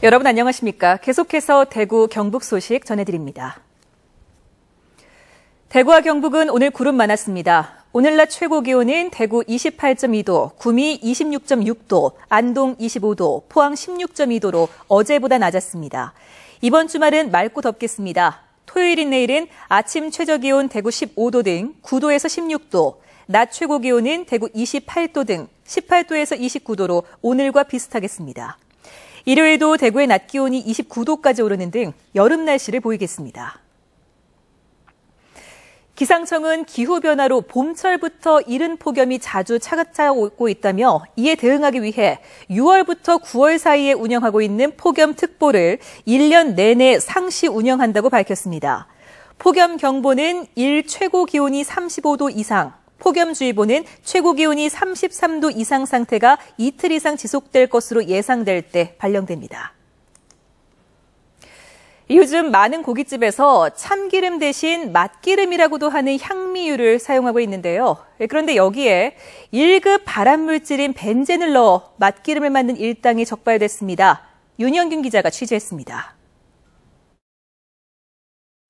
여러분 안녕하십니까? 계속해서 대구, 경북 소식 전해드립니다. 대구와 경북은 오늘 구름 많았습니다. 오늘 낮 최고 기온은 대구 28.2도, 구미 26.6도, 안동 25도, 포항 16.2도로 어제보다 낮았습니다. 이번 주말은 맑고 덥겠습니다. 토요일인 내일은 아침 최저기온 대구 15도 등 9도에서 16도, 낮 최고 기온은 대구 28도 등 18도에서 29도로 오늘과 비슷하겠습니다. 일요일도 대구의 낮 기온이 29도까지 오르는 등 여름 날씨를 보이겠습니다. 기상청은 기후변화로 봄철부터 이른 폭염이 자주 찾아오고 있다며 이에 대응하기 위해 6월부터 9월 사이에 운영하고 있는 폭염특보를 1년 내내 상시 운영한다고 밝혔습니다. 폭염경보는 최고 기온이 35도 이상, 폭염주의보는 최고 기온이 33도 이상 상태가 이틀 이상 지속될 것으로 예상될 때 발령됩니다. 요즘 많은 고깃집에서 참기름 대신 맛기름이라고도 하는 향미유를 사용하고 있는데요. 그런데 여기에 1급 발암물질인 벤젠을 넣어 맛기름을 만든 일당이 적발됐습니다. 윤영균 기자가 취재했습니다.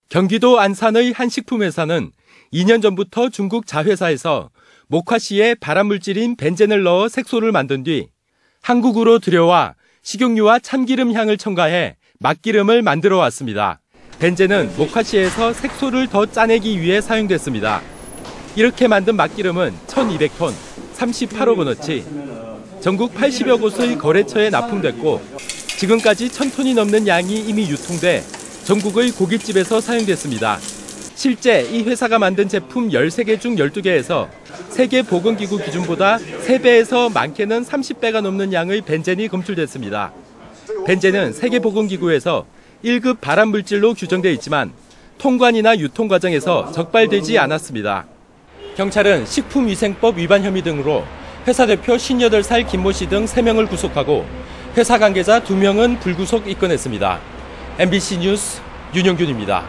경기도 안산의 한 식품회사는 2년 전부터 중국 자회사에서 목화씨에 발암물질인 벤젠을 넣어 색소를 만든 뒤 한국으로 들여와 식용유와 참기름 향을 첨가해 맛기름을 만들어 왔습니다. 벤젠은 목화씨에서 색소를 더 짜내기 위해 사용됐습니다. 이렇게 만든 맛기름은 1,200톤, 38억 원어치, 전국 80여 곳의 거래처에 납품됐고 지금까지 1,000톤이 넘는 양이 이미 유통돼 전국의 고깃집에서 사용됐습니다. 실제 이 회사가 만든 제품 13개 중 12개에서 세계보건기구 기준보다 3배에서 많게는 30배가 넘는 양의 벤젠이 검출됐습니다. 벤젠은 세계보건기구에서 1급 발암물질로 규정돼 있지만 통관이나 유통 과정에서 적발되지 않았습니다. 경찰은 식품위생법 위반 혐의 등으로 회사 대표 58살 김모 씨 등 3명을 구속하고 회사 관계자 2명은 불구속 입건했습니다. MBC 뉴스 윤영균입니다.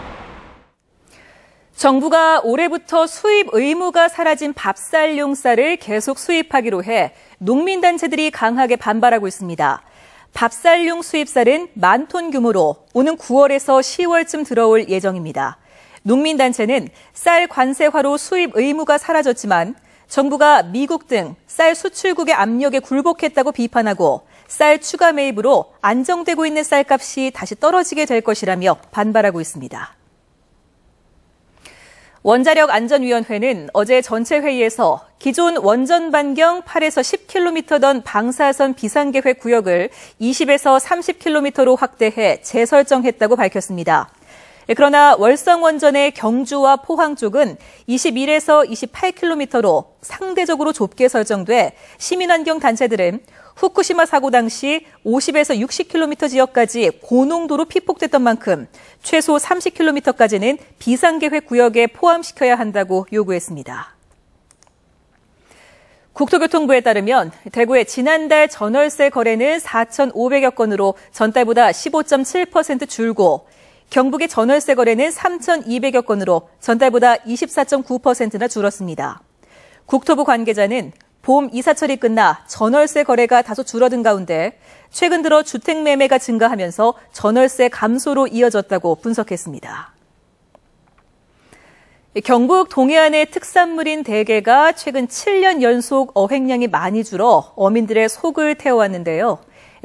정부가 올해부터 수입 의무가 사라진 밥쌀용 쌀을 계속 수입하기로 해 농민단체들이 강하게 반발하고 있습니다. 밥쌀용 수입쌀은 10,000톤 규모로 오는 9월에서 10월쯤 들어올 예정입니다. 농민단체는 쌀 관세화로 수입 의무가 사라졌지만 정부가 미국 등 쌀 수출국의 압력에 굴복했다고 비판하고 쌀 추가 매입으로 안정되고 있는 쌀값이 다시 떨어지게 될 것이라며 반발하고 있습니다. 원자력안전위원회는 어제 전체 회의에서 기존 원전 반경 8에서 10km던 방사선 비상계획 구역을 20에서 30km로 확대해 재설정했다고 밝혔습니다. 그러나 월성원전의 경주와 포항 쪽은 21에서 28km로 상대적으로 좁게 설정돼 시민환경단체들은 후쿠시마 사고 당시 50에서 60km 지역까지 고농도로 피폭됐던 만큼 최소 30km까지는 비상계획 구역에 포함시켜야 한다고 요구했습니다. 국토교통부에 따르면 대구의 지난달 전월세 거래는 4,500여 건으로 전달보다 15.7% 줄고 경북의 전월세 거래는 3,200여 건으로 전달보다 24.9%나 줄었습니다. 국토부 관계자는 봄 이사철이 끝나 전월세 거래가 다소 줄어든 가운데 최근 들어 주택 매매가 증가하면서 전월세 감소로 이어졌다고 분석했습니다. 경북 동해안의 특산물인 대게가 최근 7년 연속 어획량이 많이 줄어 어민들의 속을 태워왔는데요.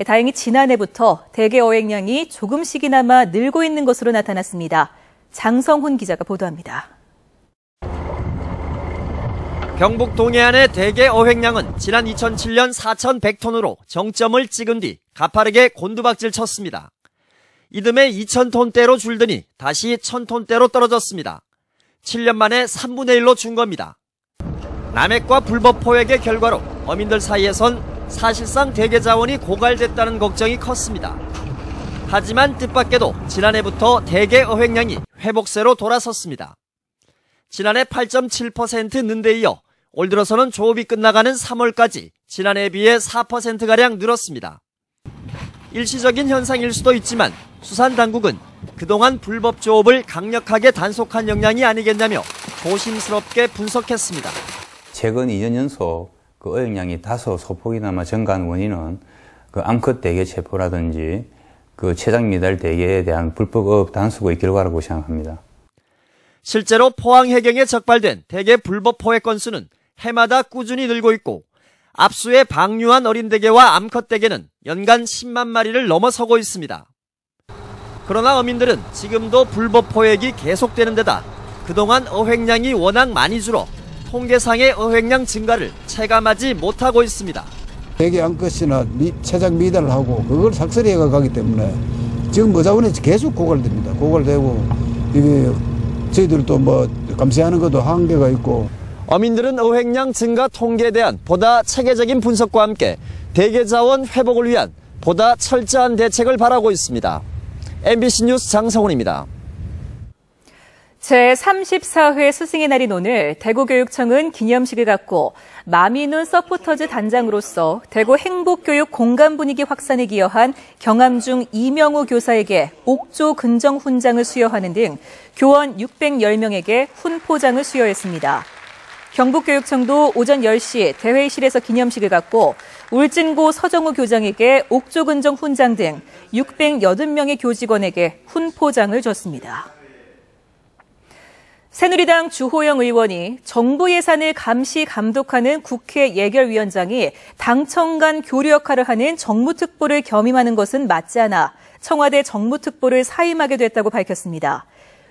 다행히 지난해부터 대게 어획량이 조금씩이나마 늘고 있는 것으로 나타났습니다. 장성훈 기자가 보도합니다. 경북 동해안의 대게 어획량은 지난 2007년 4,100톤으로 정점을 찍은 뒤 가파르게 곤두박질 쳤습니다. 이듬해 2,000톤대로 줄더니 다시 1,000톤대로 떨어졌습니다. 7년 만에 3분의 1로 준 겁니다. 남획과 불법 포획의 결과로 어민들 사이에선 사실상 대게 자원이 고갈됐다는 걱정이 컸습니다. 하지만 뜻밖에도 지난해부터 대게 어획량이 회복세로 돌아섰습니다. 지난해 8.7% 는 데 이어 올 들어서는 조업이 끝나가는 3월까지 지난해에 비해 4%가량 늘었습니다. 일시적인 현상일 수도 있지만 수산당국은 그동안 불법 조업을 강력하게 단속한 역량이 아니겠냐며 조심스럽게 분석했습니다. 최근 2년 연속 그 어획량이 다소 소폭이나마 증가한 원인은 그 암컷 대게 체포라든지 그 최장 미달 대게에 대한 불법 단속의 결과라고 생각합니다. 실제로 포항 해경에 적발된 대게 불법 포획 건수는 해마다 꾸준히 늘고 있고 압수에 방류한 어린 대게와 암컷 대게는 연간 10만 마리를 넘어서고 있습니다. 그러나 어민들은 지금도 불법 포획이 계속되는 데다 그동안 어획량이 워낙 많이 줄어 통계상의 어획량 증가를 체감하지 못하고 있습니다. 대게 암컷이나 최장 미달을 하고 그걸 삭설해 가기 때문에 지금 어자원에 계속 고갈됩니다. 고갈되고 이게 저희들도 뭐 감시하는 것도 한계가 있고. 어민들은 어획량 증가 통계에 대한 보다 체계적인 분석과 함께 대게 자원 회복을 위한 보다 철저한 대책을 바라고 있습니다. MBC 뉴스 장성훈입니다. 제34회 스승의 날인 오늘 대구교육청은 기념식을 갖고 마미눈 서포터즈 단장으로서 대구 행복교육 공간 분위기 확산에 기여한 경암중 이명우 교사에게 옥조 근정 훈장을 수여하는 등 교원 610명에게 훈포장을 수여했습니다. 경북교육청도 오전 10시 대회의실에서 기념식을 갖고 울진고 서정우 교장에게 옥조 근정 훈장 등 680명의 교직원에게 훈포장을 줬습니다. 새누리당 주호영 의원이 정부 예산을 감시 감독하는 국회 예결위원장이 당청 간 교류 역할을 하는 정무특보를 겸임하는 것은 맞지 않아 청와대 정무특보를 사임하게 됐다고 밝혔습니다.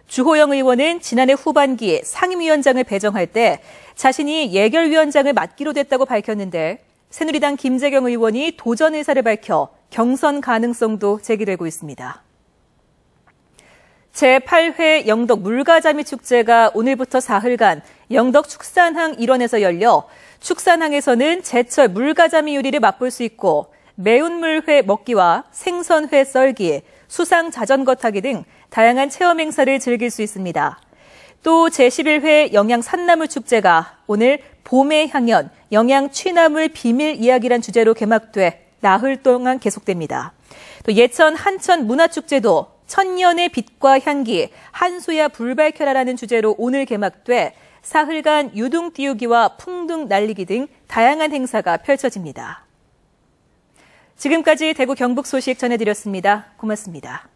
주호영 의원은 지난해 후반기 상임위원장을 배정할 때 자신이 예결위원장을 맡기로 됐다고 밝혔는데 새누리당 김재경 의원이 도전 의사를 밝혀 경선 가능성도 제기되고 있습니다. 제8회 영덕 물가자미 축제가 오늘부터 사흘간 영덕 축산항 일원에서 열려 축산항에서는 제철 물가자미 요리를 맛볼 수 있고 매운 물회 먹기와 생선회 썰기, 수상 자전거 타기 등 다양한 체험 행사를 즐길 수 있습니다. 또 제11회 영양 산나물 축제가 오늘 봄의 향연, 영양 취나물 비밀 이야기란 주제로 개막돼 나흘 동안 계속됩니다. 또 예천 한천 문화축제도 천년의 빛과 향기, 한수야 불 밝혀라라는 주제로 오늘 개막돼 사흘간 유등 띄우기와 풍등 날리기 등 다양한 행사가 펼쳐집니다. 지금까지 대구 경북 소식 전해드렸습니다. 고맙습니다.